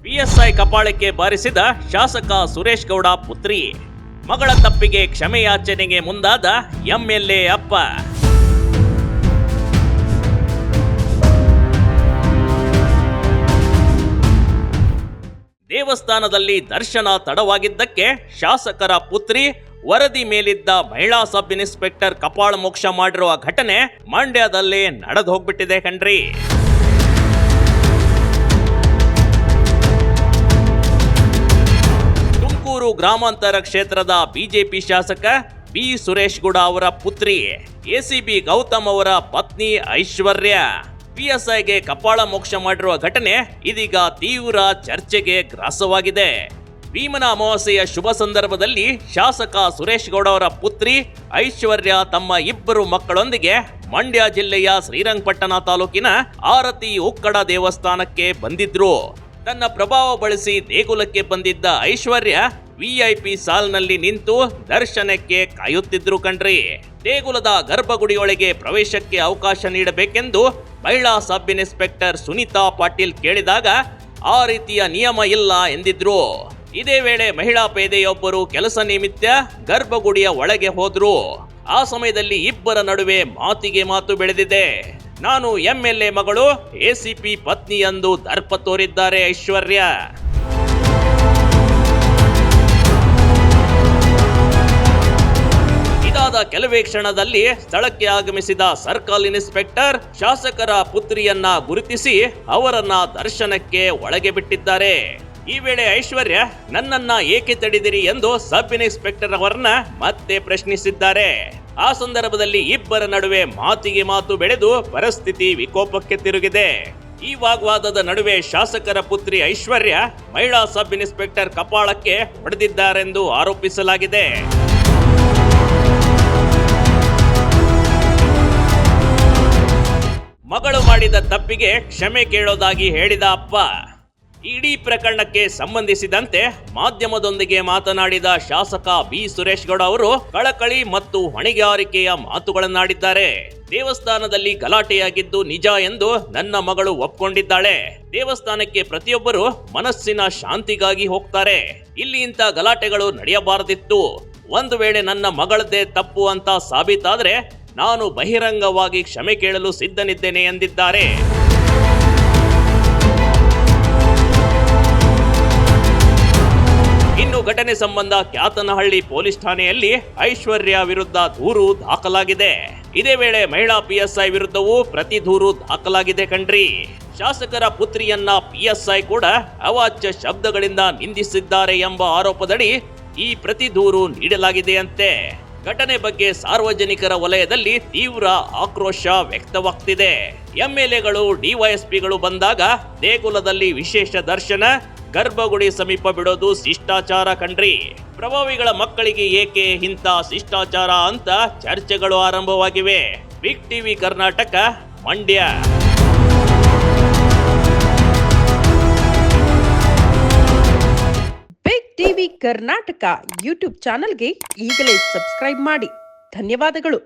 PSI ಕಪಾಳಕ್ಕೆ ಬಾರಿಸಿದ ಶಾಸಕ ಸುರೇಶ್ ಗೌಡ ಪುತ್ರಿ. ಮಗಳ ತಪ್ಪಿಗೆ ಕ್ಷಮೆಯಾಚನೆಗೆ ಮುಂದಾದ ಎಂಎಲ್ಎ ಅಪ್ಪ. ದೇವಸ್ಥಾನದಲ್ಲಿ ದರ್ಶನ ತಡವಾಗಿದ್ದಕ್ಕೆ ಶಾಸಕರ ಪುತ್ರಿ ವರದಿ ಮೇಲಿದ್ದ ಮಹಿಳಾ ಸಬ್ ಇನ್ಸ್ಪೆಕ್ಟರ್ ಕಪಾಳ ಮೋಕ್ಷ ಮಾಡಿರುವ ಘಟನೆ ಮಂಡ್ಯದಲ್ಲಿ ನಡೆದು ಹೋಗ್ಬಿಟ್ಟಿದೆ ಕಣ್ರಿ. ತುಮಕೂರು ಗ್ರಾಮಾಂತರ ಕ್ಷೇತ್ರದ ಬಿಜೆಪಿ ಶಾಸಕ ಬಿ ಸುರೇಶ್ ಗೌಡ ಅವರ ಪುತ್ರಿ ಎಸಿಬಿ ಗೌತಮ್ ಅವರ ಪತ್ನಿ ಐಶ್ವರ್ಯ ಪಿಎಸ್ಐಗೆ ಕಪಾಳ ಮೋಕ್ಷ ಮಾಡಿರುವ ಘಟನೆ ಇದೀಗ ತೀವ್ರ ಚರ್ಚೆಗೆ ಗ್ರಾಸವಾಗಿದೆ. ಭೀಮನ ಅಮಾವಾಸ್ಯೆಯ ಶುಭ ಸಂದರ್ಭದಲ್ಲಿ ಶಾಸಕ ಸುರೇಶ್ ಗೌಡ ಅವರ ಪುತ್ರಿ ಐಶ್ವರ್ಯ ತಮ್ಮ ಇಬ್ಬರು ಮಕ್ಕಳೊಂದಿಗೆ ಮಂಡ್ಯ ಜಿಲ್ಲೆಯ ಶ್ರೀರಂಗಪಟ್ಟಣ ತಾಲೂಕಿನ ಆರತಿ ಉಕ್ಕಡ ದೇವಸ್ಥಾನಕ್ಕೆ ಬಂದಿದ್ರು. ತನ್ನ ಪ್ರಭಾವ ಬಳಸಿ ದೇಗುಲಕ್ಕೆ ಬಂದಿದ್ದ ಐಶ್ವರ್ಯ ವಿಐಪಿ ಸಾಲ್ನಲ್ಲಿ ನಿಂತು ದರ್ಶನಕ್ಕೆ ಕಾಯುತ್ತಿದ್ರು ಕಣ್ರಿ. ದೇಗುಲದ ಗರ್ಭಗುಡಿಯೊಳಗೆ ಪ್ರವೇಶಕ್ಕೆ ಅವಕಾಶ ನೀಡಬೇಕೆಂದು ಮಹಿಳಾ ಸಬ್ ಇನ್ಸ್ಪೆಕ್ಟರ್ ಸುನೀತಾ ಪಾಟೀಲ್ ಕೇಳಿದಾಗ ಆ ರೀತಿಯ ನಿಯಮ ಇಲ್ಲ ಎಂದಿದ್ರು. ಇದೇ ವೇಳೆ ಮಹಿಳಾ ಪೇದೆಯೊಬ್ಬರು ಕೆಲಸ ನಿಮಿತ್ತ ಗರ್ಭಗುಡಿಯ ಒಳಗೆ ಹೋದ್ರು. ಆ ಸಮಯದಲ್ಲಿ ಇಬ್ಬರ ನಡುವೆ ಮಾತಿಗೆ ಮಾತು ಬೆಳೆದಿದೆ. ನಾನು ಎಂಎಲ್ಎ ಮಗಳು, ಎಸಿಪಿ ಪತ್ನಿ ಎಂದು ದರ್ಪ ತೋರಿದ್ದಾರೆ ಐಶ್ವರ್ಯ. ಇದಾದ ಕೆಲವೇ ಕ್ಷಣದಲ್ಲಿ ಸ್ಥಳಕ್ಕೆ ಆಗಮಿಸಿದ ಸರ್ಕಲ್ ಇನ್ಸ್ಪೆಕ್ಟರ್ ಶಾಸಕರ ಪುತ್ರಿಯನ್ನ ಗುರುತಿಸಿ ಅವರನ್ನ ದರ್ಶನಕ್ಕೆ ಒಳಗೆ ಬಿಟ್ಟಿದ್ದಾರೆ. ಈ ವೇಳೆ ಐಶ್ವರ್ಯ ನನ್ನನ್ನ ಏಕೆ ತಡೆದಿರಿ ಎಂದು ಸಬ್ ಇನ್ಸ್ಪೆಕ್ಟರ್ ಅವರನ್ನ ಮತ್ತೆ ಪ್ರಶ್ನಿಸಿದ್ದಾರೆ. ಆ ಸಂದರ್ಭದಲ್ಲಿ ಇಬ್ಬರ ನಡುವೆ ಮಾತಿಗೆ ಮಾತು ಬೆಳೆದು ಪರಿಸ್ಥಿತಿ ವಿಕೋಪಕ್ಕೆ ತಿರುಗಿದೆ. ಈ ವಾಗ್ವಾದದ ನಡುವೆ ಶಾಸಕರ ಪುತ್ರಿ ಐಶ್ವರ್ಯ ಮಹಿಳಾ ಸಬ್ ಇನ್ಸ್ಪೆಕ್ಟರ್ ಕಪಾಳಕ್ಕೆ ಹೊಡೆದಿದ್ದಾರೆಂದು ಆರೋಪಿಸಲಾಗಿದೆ. ಮಗಳು ಮಾಡಿದ ತಪ್ಪಿಗೆ ಕ್ಷಮೆ ಕೇಳೋದಾಗಿ ಹೇಳಿದ ಅಪ್ಪ. ಇಡೀ ಪ್ರಕರಣಕ್ಕೆ ಸಂಬಂಧಿಸಿದಂತೆ ಮಾಧ್ಯಮದೊಂದಿಗೆ ಮಾತನಾಡಿದ ಶಾಸಕ ಬಿ ಸುರೇಶ್ ಗೌಡ ಅವರು ಕಳಕಳಿ ಮತ್ತು ಹೊಣೆಗಾರಿಕೆಯ ಮಾತುಗಳನ್ನಾಡಿದ್ದಾರೆ. ದೇವಸ್ಥಾನದಲ್ಲಿ ಗಲಾಟೆಯಾಗಿದ್ದು ನಿಜ ಎಂದು ನನ್ನ ಮಗಳು ಒಪ್ಕೊಂಡಿದ್ದಾಳೆ. ದೇವಸ್ಥಾನಕ್ಕೆ ಪ್ರತಿಯೊಬ್ಬರು ಮನಸ್ಸಿನ ಶಾಂತಿಗಾಗಿ ಹೋಗ್ತಾರೆ. ಇಲ್ಲಿ ಇಂಥ ಗಲಾಟೆಗಳು ನಡೆಯಬಾರದಿತ್ತು. ಒಂದು ವೇಳೆ ನನ್ನ ಮಗಳದ್ದೇ ತಪ್ಪು ಅಂತ ಸಾಬೀತಾದ್ರೆ ನಾನು ಬಹಿರಂಗವಾಗಿ ಕ್ಷಮೆ ಕೇಳಲು ಸಿದ್ಧನಿದ್ದೇನೆ ಎಂದಿದ್ದಾರೆ. ಇನ್ನು ಘಟನೆ ಸಂಬಂಧ ಕ್ಯಾತನಹಳ್ಳಿ ಪೊಲೀಸ್ ಠಾಣೆಯಲ್ಲಿ ಐಶ್ವರ್ಯ ವಿರುದ್ಧ ದೂರು ದಾಖಲಾಗಿದೆ. ಇದೇ ವೇಳೆ ಮಹಿಳಾ ಪಿಎಸ್ಐ ವಿರುದ್ಧವೂ ಪ್ರತಿ ದೂರು ದಾಖಲಾಗಿದೆ ಕಣ್ರಿ. ಶಾಸಕರ ಪುತ್ರಿಯನ್ನ ಪಿಎಸ್ಐ ಕೂಡ ಅವಾಚ್ಯ ಶಬ್ದಗಳಿಂದ ನಿಂದಿಸಿದ್ದಾರೆ ಎಂಬ ಆರೋಪದಡಿ ಈ ಪ್ರತಿ ದೂರು ನೀಡಲಾಗಿದೆಯಂತೆ. ಘಟನೆ ಬಗ್ಗೆ ಸಾರ್ವಜನಿಕರ ವಲಯದಲ್ಲಿ ತೀವ್ರ ಆಕ್ರೋಶ ವ್ಯಕ್ತವಾಗ್ತಿದೆ. ಎಂಎಲ್ಎಗಳು ಡಿವೈಎಸ್ಪಿಗಳು ಬಂದಾಗ ದೇಗುಲದಲ್ಲಿ ವಿಶೇಷ ದರ್ಶನ, ಗರ್ಭಗುಡಿ ಸಮೀಪ ಬಿಡೋದು ಶಿಷ್ಟಾಚಾರ ಕಣ್ರಿ. ಪ್ರಭಾವಿಗಳ ಮಕ್ಕಳಿಗೆ ಏಕೆ ಇಂಥ ಶಿಷ್ಟಾಚಾರ ಅಂತ ಚರ್ಚೆಗಳು ಆರಂಭವಾಗಿವೆ. Big TV Karnataka, Mandya. Big TV Karnataka YouTube ಚಾನೆಲ್ಗೆ ಈಗಲೇ ಸಬ್ಸ್ಕ್ರೈಬ್ ಮಾಡಿ. ಧನ್ಯವಾದಗಳು.